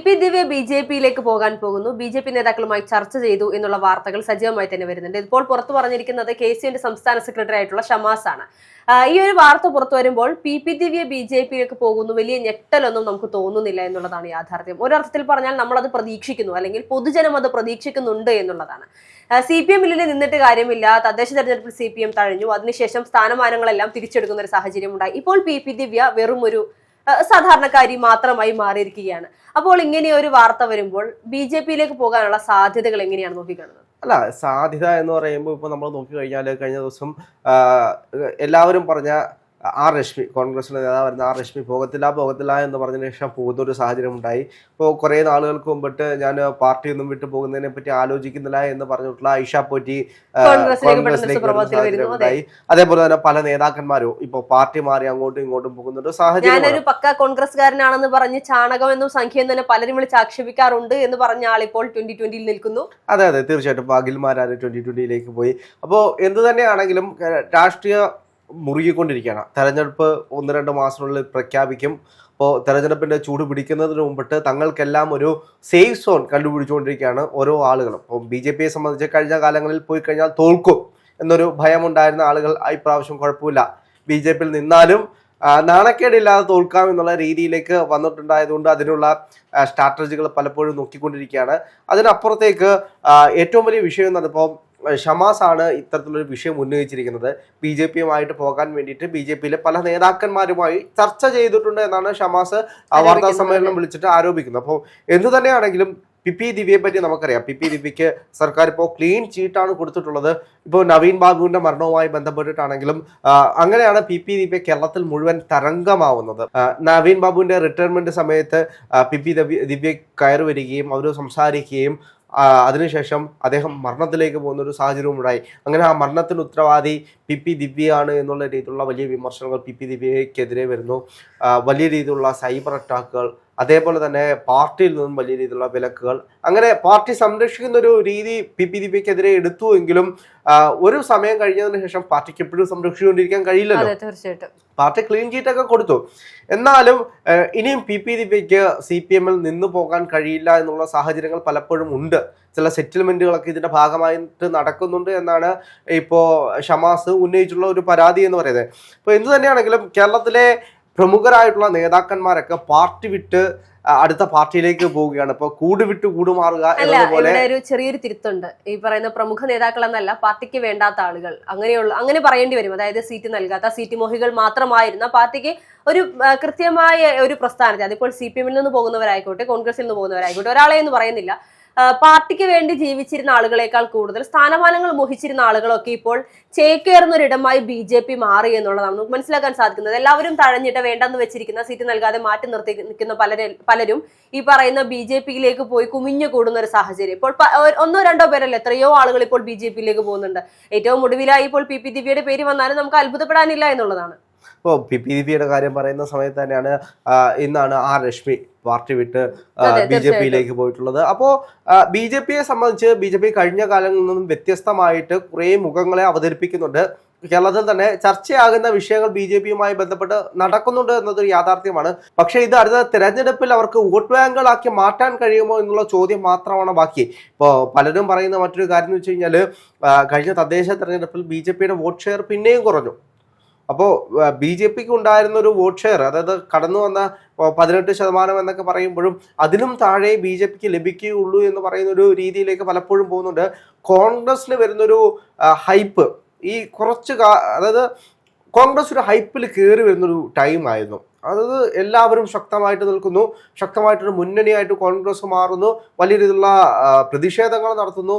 P ദിവ്യ ബി.ജെ.പിയിലേക്ക് പോകാൻ പോകുന്നു. BJP നേതാക്കളുമായി ചർച്ച ചെയ്തു എന്നുള്ള വാർത്തകൾ സജീവമായി തന്നെ വരുന്നുണ്ട്. ഇപ്പോൾ പുറത്തു പറഞ്ഞിരിക്കുന്നത് കെ.സി.യുടെ സംസ്ഥാന സെക്രട്ടറി ആയിട്ടുള്ള ഷമാസ് ആണ്. ഈ ഒരു വാർത്ത പുറത്തു വരുമ്പോൾ പി ദിവ്യ ബി.ജെ.പിയിലേക്ക് പോകുന്നു വലിയ ഞെട്ടലൊന്നും നമുക്ക് തോന്നുന്നില്ല എന്നുള്ളതാണ് യാഥാർത്ഥ്യം. ഒരർത്ഥത്തിൽ പറഞ്ഞാൽ നമ്മളത് പ്രതീക്ഷിക്കുന്നു, അല്ലെങ്കിൽ പൊതുജനം അത് പ്രതീക്ഷിക്കുന്നുണ്ട് എന്നുള്ളതാണ്. CPM-ൽ നിന്നിട്ട് കാര്യമില്ല. തദ്ദേശ തെരഞ്ഞെടുപ്പിൽ CPM തഴഞ്ഞു. അതിനുശേഷം സ്ഥാനമാനങ്ങളെല്ലാം തിരിച്ചെടുക്കുന്ന ഒരു സാഹചര്യം ഉണ്ടായി. ഇപ്പോൾ പി ദിവ്യ വെറും ഒരു സാധാരണക്കാരി മാത്രമായി മാറിയിരിക്കുകയാണ്. അപ്പോൾ ഇങ്ങനെ ഒരു വാർത്ത വരുമ്പോൾ ബി.ജെ.പിയിലേക്ക് പോകാനുള്ള സാധ്യതകൾ എങ്ങനെയാണ് നോക്കിക്കാണുന്നത്? അല്ല, സാധ്യത എന്ന് പറയുമ്പോൾ ഇപ്പോൾ നമ്മൾ നോക്കിക്കഴിഞ്ഞാൽ കഴിഞ്ഞ ദിവസം എല്ലാവരും പറഞ്ഞ രശ്മി, കോൺഗ്രസിന്റെ നേതാവായിരുന്ന രശ്മി പോകത്തില്ല എന്ന് പറഞ്ഞതിന് ശേഷം പോകുന്ന ഒരു സാഹചര്യം ഉണ്ടായി. ഇപ്പോൾ കുറേ നാളുകൾക്ക് മുമ്പിട്ട് ഞാൻ പാർട്ടിയൊന്നും വിട്ടു പോകുന്നതിനെ പറ്റി ആലോചിക്കുന്നില്ല എന്ന് പറഞ്ഞിട്ടുള്ള ഐഷ പോറ്റി കോൺഗ്രസിലേക്ക് ഉണ്ടായി. അതേപോലെ തന്നെ പല നേതാക്കന്മാരും ഇപ്പോൾ പാർട്ടി മാറി അങ്ങോട്ടും ഇങ്ങോട്ടും പോകുന്ന ഒരു സാഹചര്യം. ഞാനൊരു പക്ക കോൺഗ്രസ്സുകാരനാണെന്ന് പറഞ്ഞ് ചാണകം എന്നും സംഖ്യ തന്നെ പലരും വിളിച്ച് ആക്ഷേപിക്കാറുണ്ട് എന്ന് പറഞ്ഞ ആളിപ്പോൾ 2020-ൽ നിൽക്കുന്നു. അതെ, തീർച്ചയായിട്ടും അഖിൽമാരാര് 2020-ലേക്ക് പോയി. അപ്പോൾ എന്ത് തന്നെയാണെങ്കിലും രാഷ്ട്രീയ മുറുകിക്കൊണ്ടിരിക്കുകയാണ്. തെരഞ്ഞെടുപ്പ് 1-2 മാസത്തിനുള്ളിൽ പ്രഖ്യാപിക്കും. അപ്പോൾ തെരഞ്ഞെടുപ്പിന്റെ ചൂട് പിടിക്കുന്നതിന് മുമ്പിട്ട് തങ്ങൾക്കെല്ലാം ഒരു സേഫ് സോൺ കണ്ടുപിടിച്ചുകൊണ്ടിരിക്കുകയാണ് ഓരോ ആളുകളും. അപ്പോൾ BJP-യെ സംബന്ധിച്ച് കഴിഞ്ഞ കാലങ്ങളിൽ പോയി കഴിഞ്ഞാൽ തോൽക്കും എന്നൊരു ഭയമുണ്ടായിരുന്ന ആളുകൾ ഇപ്രാവശ്യം കുഴപ്പമില്ല, BJP-യിൽ നിന്നാലും നാണക്കേടില്ലാതെ തോൽക്കാം എന്നുള്ള രീതിയിലേക്ക് വന്നിട്ടുണ്ടായതുകൊണ്ട് അതിനുള്ള സ്ട്രാറ്റജികൾ പലപ്പോഴും നോക്കിക്കൊണ്ടിരിക്കുകയാണ്. അതിനപ്പുറത്തേക്ക് ഏറ്റവും വലിയ വിഷയം എന്ന് പറഞ്ഞപ്പോൾ ഷമാസ് ആണ് ഇത്തരത്തിലൊരു വിഷയം ഉന്നയിച്ചിരിക്കുന്നത്. BJP-യുമായിട്ട് പോകാൻ വേണ്ടിയിട്ട് BJP-യിലെ പല നേതാക്കന്മാരുമായി ചർച്ച ചെയ്തിട്ടുണ്ട് എന്നാണ് ഷമാസ് വാർത്താ സമ്മേളനം വിളിച്ചിട്ട് ആരോപിക്കുന്നത്. അപ്പോൾ എന്തു തന്നെയാണെങ്കിലും പി ദിവ്യയെ പറ്റി നമുക്കറിയാം. പി ദിവ്യയ്ക്ക് സർക്കാർ ഇപ്പോൾ ക്ലീൻ ചീട്ടാണ് കൊടുത്തിട്ടുള്ളത്. ഇപ്പോൾ നവീൻ ബാബുവിന്റെ മരണവുമായി ബന്ധപ്പെട്ടിട്ടാണെങ്കിലും അങ്ങനെയാണ് പി ദിവ്യ കേരളത്തിൽ മുഴുവൻ തരംഗമാവുന്നത്. നവീൻ ബാബുവിന്റെ റിട്ടയർമെന്റ് സമയത്ത് പി ദിവ്യ കയറി വരികയും അവർ സംസാരിക്കുകയും അതിനുശേഷം അദ്ദേഹം മരണത്തിലേക്ക് പോകുന്ന ഒരു സാഹചര്യവും ഉണ്ടായി. അങ്ങനെ ആ മരണത്തിന് ഉത്തരവാദി പി ദിവ്യയാണ് എന്നുള്ള രീതിയിലുള്ള വലിയ വിമർശനങ്ങൾ പി ദിവ്യക്കെതിരെ വരുന്നു. വലിയ രീതിയിലുള്ള സൈബർ അറ്റാക്കുകൾ, അതേപോലെ തന്നെ പാർട്ടിയിൽ നിന്നും വലിയ രീതിയിലുള്ള വിലക്കുകൾ, അങ്ങനെ പാർട്ടി സംരക്ഷിക്കുന്ന ഒരു രീതി പി ദിവ്യക്കെതിരെ എടുത്തുവെങ്കിലും ഒരു സമയം കഴിഞ്ഞതിന് ശേഷം പാർട്ടിക്ക് എപ്പോഴും സംരക്ഷിച്ചുകൊണ്ടിരിക്കാൻ കഴിയില്ലല്ലോ. തീർച്ചയായിട്ടും പാർട്ടി ക്ലീൻ ചീറ്റൊക്കെ കൊടുത്തു. എന്നാലും ഇനിയും പി ദിവ്യയ്ക്ക് CPM-ൽ നിന്ന് പോകാൻ കഴിയില്ല എന്നുള്ള സാഹചര്യങ്ങൾ പലപ്പോഴും ഉണ്ട്. ചില സെറ്റിൽമെന്റുകളൊക്കെ ഇതിന്റെ ഭാഗമായിട്ട് നടക്കുന്നുണ്ട് എന്നാണ് ഇപ്പോൾ ഷമാസ് ഉന്നയിച്ചുള്ള ഒരു പരാതി എന്ന് പറയുന്നത്. ഇപ്പോൾ എന്തു തന്നെയാണെങ്കിലും കേരളത്തിലെ പ്രമുഖരായിട്ടുള്ള നേതാക്കന്മാരൊക്കെ പാർട്ടി വിട്ട് അടുത്ത പാർട്ടിയിലേക്ക് പോവുകയാണ്. ഇപ്പൊ കൂട് വിട്ട് കൂടുമാറുക എന്നതുപോലെ ഒരു ചെറിയൊരു തിരുത്തുണ്ട്. ഈ പറയുന്ന പ്രമുഖ നേതാക്കൾ എന്നല്ല, പാർട്ടിക്ക് വേണ്ടാത്ത ആളുകൾ, അങ്ങനെ പറയേണ്ടി വരും. അതായത് സീറ്റ് നൽകാത്ത, സീറ്റ് മോഹികൾ മാത്രമായിരുന്ന പാർട്ടിക്ക് ഒരു കൃത്യമായ ഒരു പ്രസ്ഥാനത്തെ, അതിപ്പോൾ CPM-ൽ നിന്ന് പോകുന്നവരായിക്കോട്ടെ കോൺഗ്രസിൽ നിന്ന് പോകുന്നവരായിക്കോട്ടെ, ഒരാളെ എന്ന് പറയുന്നില്ല, പാർട്ടിക്ക് വേണ്ടി ജീവിച്ചിരുന്ന ആളുകളെക്കാൾ കൂടുതൽ സ്ഥാനമാനങ്ങൾ മോഹിച്ചിരുന്ന ആളുകളൊക്കെ ഇപ്പോൾ ചേക്കേറുന്ന ഒരിടമായി BJP മാറി എന്നുള്ളതാണ് നമുക്ക് മനസ്സിലാക്കാൻ സാധിക്കുന്നത്. എല്ലാവരും തഴഞ്ഞിട്ട് വേണ്ടെന്ന് വെച്ചിരിക്കുന്ന, സീറ്റ് നൽകാതെ മാറ്റി നിർത്തി നിൽക്കുന്ന പലരും ഈ പറയുന്ന BJP-യിലേക്ക് പോയി കുമിഞ്ഞു കൂടുന്ന ഒരു സാഹചര്യം. ഇപ്പോൾ 1-2 പേരല്ല, എത്രയോ ആളുകൾ ഇപ്പോൾ BJP-യിലേക്ക് പോകുന്നുണ്ട്. ഏറ്റവും ഒടുവിലായി ഇപ്പോൾ പി ദിവ്യയുടെ പേര് വന്നാലും നമുക്ക് അത്ഭുതപ്പെടാനില്ല എന്നുള്ളതാണ്. ഇപ്പോൾ പി ദിവ്യയുടെ കാര്യം പറയുന്ന സമയത്ത് തന്നെയാണ് ഇന്നാണ് രശ്മി പാർട്ടി വിട്ട് BJP-യിലേക്ക് പോയിട്ടുള്ളത്. അപ്പോൾ BJP-യെ സംബന്ധിച്ച് BJP കഴിഞ്ഞ കാലങ്ങളിൽ നിന്നും വ്യത്യസ്തമായിട്ട് കുറേ മുഖങ്ങളെ അവതരിപ്പിക്കുന്നുണ്ട്. കേരളത്തിൽ തന്നെ ചർച്ചയാകുന്ന വിഷയങ്ങൾ BJP-യുമായി ബന്ധപ്പെട്ട് നടക്കുന്നുണ്ട് എന്നതൊരു യാഥാർത്ഥ്യമാണ്. പക്ഷേ ഇത് അടുത്ത തിരഞ്ഞെടുപ്പിൽ അവർക്ക് വോട്ട് ബാങ്കുകളാക്കി മാറ്റാൻ കഴിയുമോ എന്നുള്ള ചോദ്യം മാത്രമാണ് ബാക്കി. ഇപ്പോൾ പലരും പറയുന്ന മറ്റൊരു കാര്യം എന്ന് വെച്ച് കഴിഞ്ഞാൽ കഴിഞ്ഞ തദ്ദേശ തെരഞ്ഞെടുപ്പിൽ BJP-യുടെ വോട്ട് ഷെയർ പിന്നെയും കുറഞ്ഞു. അപ്പോൾ BJP-ക്ക് ഉണ്ടായിരുന്ന ഒരു വോട്ട് ഷെയർ, അതായത് കടന്നു വന്ന 18% എന്നൊക്കെ പറയുമ്പോഴും അതിലും താഴെ BJP-ക്ക് ലഭിക്കുകയുള്ളൂ എന്ന് പറയുന്ന ഒരു രീതിയിലേക്ക് പലപ്പോഴും പോകുന്നുണ്ട്. കോൺഗ്രസിന് വരുന്നൊരു ഹൈപ്പ് ഈ അതായത് കോൺഗ്രസ് ഒരു ഹൈപ്പിൽ കയറി വരുന്നൊരു ടൈമായിരുന്നു. അതായത് എല്ലാവരും ശക്തമായിട്ട് നിൽക്കുന്നു, ശക്തമായിട്ടൊരു മുന്നണിയായിട്ട് കോൺഗ്രസ് മാറുന്നു, വലിയ രീതിയിലുള്ള പ്രതിഷേധങ്ങൾ നടത്തുന്നു,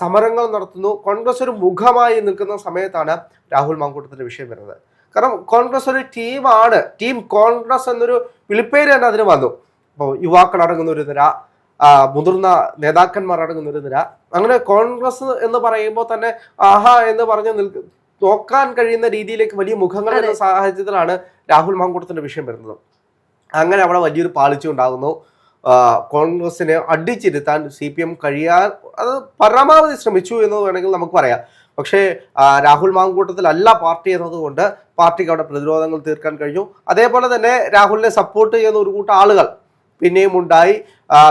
സമരങ്ങൾ നടത്തുന്നു. കോൺഗ്രസ് ഒരു മുഖമായി നിൽക്കുന്ന സമയത്താണ് രാഹുൽ മാങ്കൂട്ടത്തിന്റെ വിഷയം വരുന്നത്. കാരണം കോൺഗ്രസ് ഒരു ടീമാണ്, ടീം കോൺഗ്രസ് എന്നൊരു വിളിപ്പേര് തന്നെ അതിന് വന്നു. അപ്പോൾ യുവാക്കൾ അടങ്ങുന്ന ഒരു നിര, മുതിർന്ന നേതാക്കന്മാർ അടങ്ങുന്ന ഒരു നിര, അങ്ങനെ കോൺഗ്രസ് എന്ന് പറയുമ്പോൾ തന്നെ എന്ന് പറഞ്ഞ് നോക്കാൻ കഴിയുന്ന രീതിയിലേക്ക് വലിയ മുഖങ്ങൾ എന്ന സാഹചര്യത്തിലാണ് രാഹുൽ മാങ്കൂട്ടത്തിന്റെ വിഷയം വരുന്നത്. അങ്ങനെ അവിടെ വലിയൊരു പാളിച്ച ഉണ്ടാകുന്നു. കോൺഗ്രസിനെ അടിച്ചിരുത്താൻ CPM കഴിയാൻ അത് പരമാവധി ശ്രമിച്ചു എന്ന് വേണമെങ്കിൽ നമുക്ക് പറയാം. പക്ഷേ രാഹുൽ മാങ്കൂട്ടത്തിലല്ല പാർട്ടി എന്നതുകൊണ്ട് പാർട്ടിക്ക് അവിടെ പ്രതിരോധങ്ങൾ തീർക്കാൻ കഴിഞ്ഞു. അതേപോലെ തന്നെ രാഹുലിനെ സപ്പോർട്ട് ചെയ്യുന്ന ഒരു കൂട്ടം ആളുകൾ പിന്നെയും ഉണ്ടായി.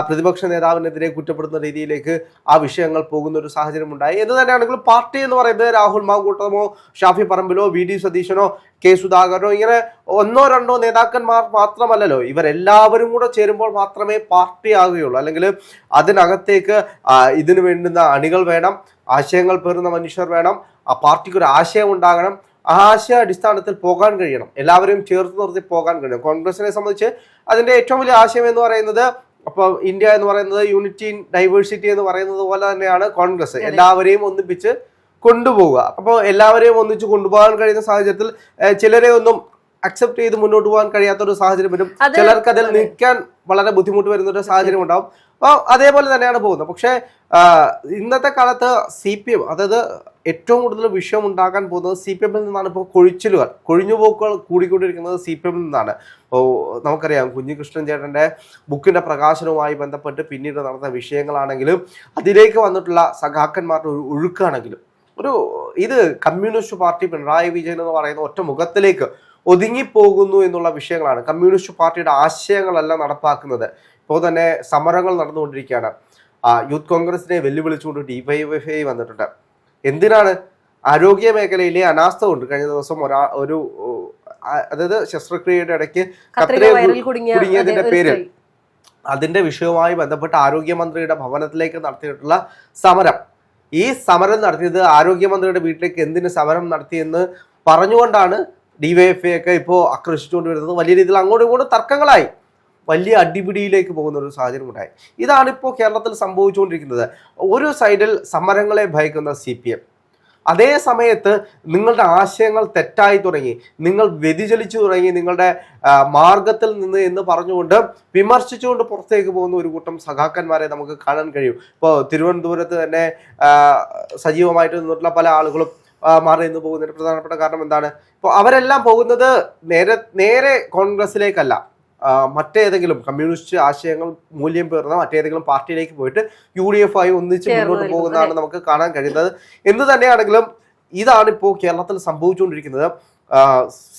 പ്രതിപക്ഷ നേതാവിനെതിരെ കുറ്റപ്പെടുന്ന രീതിയിലേക്ക് ആ വിഷയങ്ങൾ പോകുന്ന ഒരു സാഹചര്യം ഉണ്ടായി. എന്ന് തന്നെയാണെങ്കിലും പാർട്ടി എന്ന് പറയുന്നത് രാഹുൽ മാങ്കൂട്ടമോ ഷാഫി പറമ്പിലോ VD സതീശനോ K സുധാകരനോ ഇങ്ങനെ ഒന്നോ രണ്ടോ നേതാക്കന്മാർ മാത്രമല്ലല്ലോ, ഇവരെല്ലാവരും കൂടെ ചേരുമ്പോൾ മാത്രമേ പാർട്ടി ആകുകയുള്ളൂ. അല്ലെങ്കിൽ അതിനകത്തേക്ക് ഇതിനു വേണ്ടുന്ന അണികൾ വേണം, ആശയങ്ങൾ പേറുന്ന മനുഷ്യർ വേണം, ആ പാർട്ടിക്ക് ഒരു ആശയം ഉണ്ടാകണം, ആ ആശയ അടിസ്ഥാനത്തിൽ പോകാൻ കഴിയണം, എല്ലാവരെയും ചേർത്ത് നിർത്തി പോകാൻ കഴിയണം. കോൺഗ്രസിനെ സംബന്ധിച്ച് അതിന്റെ ഏറ്റവും വലിയ ആശയം എന്ന് പറയുന്നത്, അപ്പോൾ ഇന്ത്യ എന്ന് പറയുന്നത് യൂണിറ്റി ഇൻ ഡൈവേഴ്സിറ്റി എന്ന് പറയുന്നത് പോലെ തന്നെയാണ് കോൺഗ്രസ്, എല്ലാവരെയും ഒന്നിപ്പിച്ച് കൊണ്ടുപോവുക. അപ്പോൾ എല്ലാവരെയും ഒന്നിച്ച് കൊണ്ടുപോകാൻ കഴിയുന്ന സാഹചര്യത്തിൽ ചിലരെ ഒന്നും അക്സെപ്റ്റ് ചെയ്ത് മുന്നോട്ട് പോകാൻ കഴിയാത്ത ഒരു സാഹചര്യം വരും, ചിലർക്ക് അതിൽ നിൽക്കാൻ വളരെ ബുദ്ധിമുട്ട് വരുന്ന ഒരു സാഹചര്യം ഉണ്ടാവും. അപ്പോൾ അതേപോലെ തന്നെയാണ് പോകുന്നത്. പക്ഷേ ഇന്നത്തെ കാലത്ത് CPM, അതായത് ഏറ്റവും കൂടുതൽ വിഷയം ഉണ്ടാകാൻ പോകുന്നത് CPM-ൽ നിന്നാണ്. ഇപ്പോൾ കൊഴിഞ്ഞുപോക്കുകൾ കൂടിക്കൊണ്ടിരിക്കുന്നത് CPM-ൽ നിന്നാണ്. ഇപ്പോൾ നമുക്കറിയാം കുഞ്ഞികൃഷ്ണൻ ചേട്ടൻ്റെ ബുക്കിൻ്റെ പ്രകാശനവുമായി ബന്ധപ്പെട്ട് പിന്നീട് നടന്ന വിഷയങ്ങളാണെങ്കിലും അതിലേക്ക് വന്നിട്ടുള്ള സഖാക്കന്മാരുടെ ഒരു ഒഴുക്കാണെങ്കിലും ഇത് കമ്മ്യൂണിസ്റ്റ് പാർട്ടി പിണറായി വിജയൻ എന്ന് പറയുന്ന ഒറ്റ മുഖത്തിലേക്ക് ഒതുങ്ങിപ്പോകുന്നു എന്നുള്ള വിഷയങ്ങളാണ്. കമ്മ്യൂണിസ്റ്റ് പാർട്ടിയുടെ ആശയങ്ങളല്ല നടപ്പാക്കുന്നത്. ഇപ്പോൾ തന്നെ സമരങ്ങൾ നടന്നുകൊണ്ടിരിക്കുകയാണ്. യൂത്ത് കോൺഗ്രസിനെ വെല്ലുവിളിച്ചുകൊണ്ട് DYFI വന്നിട്ടുണ്ട്. എന്തിനാണ്? ആരോഗ്യ മേഖലയിലെ അനാസ്ഥ കൊണ്ട് കഴിഞ്ഞ ദിവസം അതായത് ശസ്ത്രക്രിയയുടെ ഇടയ്ക്ക് കുടുങ്ങിയതിന്റെ പേരിൽ അതിന്റെ വിഷയവുമായി ബന്ധപ്പെട്ട് ആരോഗ്യമന്ത്രിയുടെ ഭവനത്തിലേക്ക് നടത്തിയിട്ടുള്ള സമരം, ഈ സമരം നടത്തിയത് ആരോഗ്യമന്ത്രിയുടെ വീട്ടിലേക്ക് എന്തിന് സമരം നടത്തിയെന്ന് പറഞ്ഞുകൊണ്ടാണ് DYFI ഒക്കെ ഇപ്പോൾ ആക്രോശിച്ചുകൊണ്ട് വരുന്നത്. വലിയ രീതിയിൽ അങ്ങോട്ടും ഇങ്ങോട്ടും തർക്കങ്ങളായി വലിയ അടിപിടിയിലേക്ക് പോകുന്ന ഒരു സാഹചര്യം ഉണ്ടായി. ഇതാണിപ്പോൾ കേരളത്തിൽ സംഭവിച്ചുകൊണ്ടിരിക്കുന്നത്. ഒരു സൈഡിൽ സമരങ്ങളെ ഭയക്കുന്ന CPM, അതേ സമയത്ത് നിങ്ങളുടെ ആശയങ്ങൾ തെറ്റായി തുടങ്ങി, നിങ്ങൾ വ്യതിചലിച്ചു തുടങ്ങി, നിങ്ങളുടെ മാർഗത്തിൽ നിന്ന് എന്ന് പറഞ്ഞുകൊണ്ട് വിമർശിച്ചുകൊണ്ട് പുറത്തേക്ക് പോകുന്ന ഒരു കൂട്ടം സഖാക്കന്മാരെ നമുക്ക് കാണാൻ കഴിയും. ഇപ്പോൾ തിരുവനന്തപുരത്ത് തന്നെ സജീവമായിട്ട് നിന്നിട്ടുള്ള പല ആളുകളും മാറി നിന്ന് പോകുന്നതിന് പ്രധാനപ്പെട്ട കാരണം എന്താണ്? ഇപ്പോൾ അവരെല്ലാം പോകുന്നത് നേരെ കോൺഗ്രസിലേക്കല്ല, മറ്റേതെങ്കിലും കമ്മ്യൂണിസ്റ്റ് ആശയങ്ങൾ മൂല്യം പേർന്ന മറ്റേതെങ്കിലും പാർട്ടിയിലേക്ക് പോയിട്ട് UDF ആയി ഒന്നിച്ച് മുന്നോട്ട് പോകുന്നതാണ് നമുക്ക് കാണാൻ കഴിയുന്നത്. എന്ത് തന്നെയാണെങ്കിലും ഇതാണ് ഇപ്പോൾ കേരളത്തിൽ സംഭവിച്ചുകൊണ്ടിരിക്കുന്നത്.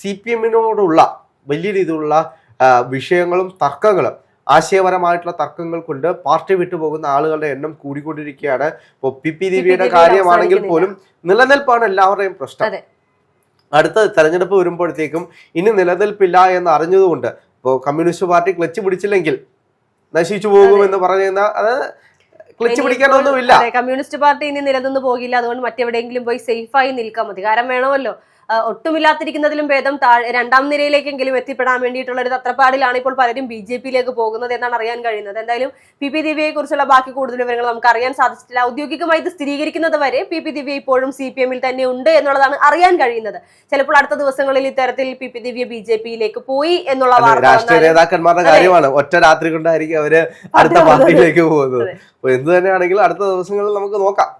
CPM-നോടുള്ള വലിയ രീതിയിലുള്ള വിഷയങ്ങളും തർക്കങ്ങളും, ആശയപരമായിട്ടുള്ള തർക്കങ്ങൾ കൊണ്ട് പാർട്ടി വിട്ടുപോകുന്ന ആളുകളുടെ എണ്ണം കൂടിക്കൊണ്ടിരിക്കുകയാണ്. ഇപ്പോൾ PP ദിവ്യയുടെ കാര്യമാണെങ്കിൽ പോലും നിലനിൽപ്പാണ് എല്ലാവരുടെയും പ്രശ്നം. അടുത്ത തെരഞ്ഞെടുപ്പ് വരുമ്പോഴത്തേക്കും ഇനി നിലനിൽപ്പില്ല എന്ന് അറിഞ്ഞതുകൊണ്ട് ഇപ്പോൾ കമ്മ്യൂണിസ്റ്റ് പാർട്ടി ക്ലച്ച് പിടിച്ചില്ലെങ്കിൽ നശിച്ചു പോകുമെന്ന് പറയുന്ന, അതായത് ക്ലച്ച് പിടിക്കാനൊന്നുമില്ല. കമ്മ്യൂണിസ്റ്റ് പാർട്ടി ഇനി നിലനിന്ന് പോകില്ല, അതുകൊണ്ട് മറ്റെവിടെയെങ്കിലും പോയി സേഫായി നിൽക്കാൻ മതി. കാരണം വേണമല്ലോ, ഒട്ടുമില്ലാത്തിരിക്കുന്നതിലും ഭേദം രണ്ടാം നിരയിലേക്കെങ്കിലും എത്തിപ്പെടാൻ വേണ്ടിയിട്ടുള്ള ഒരു തത്രപ്പാടിലാണ് ഇപ്പോൾ പലരും BJP-യിലേക്ക് പോകുന്നത് എന്നാണ് അറിയാൻ കഴിയുന്നത്. എന്തായാലും PP ദിവ്യയെ കുറിച്ചുള്ള ബാക്കി കൂടുതൽ വിവരങ്ങൾ നമുക്ക് അറിയാൻ സാധിച്ചിട്ടില്ല. ഔദ്യോഗികമായി ഇത് സ്ഥിരീകരിക്കുന്നത് വരെ PP ദിവ്യ ഇപ്പോഴും CPM-ൽ തന്നെ ഉണ്ട് എന്നുള്ളതാണ് അറിയാൻ കഴിയുന്നത്. ചിലപ്പോൾ അടുത്ത ദിവസങ്ങളിൽ ഇത്തരത്തിൽ PP ദിവ്യ BJP-യിലേക്ക് പോയി എന്നുള്ള രാഷ്ട്രീയ നേതാക്കന്മാരുടെ കാര്യമാണ്. ഒറ്റ രാത്രി കൊണ്ടായിരിക്കും അവര് അടുത്ത പാർട്ടിയിലേക്ക് പോകുന്നത്. എന്ത് തന്നെയാണെങ്കിലും അടുത്ത ദിവസങ്ങളിൽ നമുക്ക് നോക്കാം.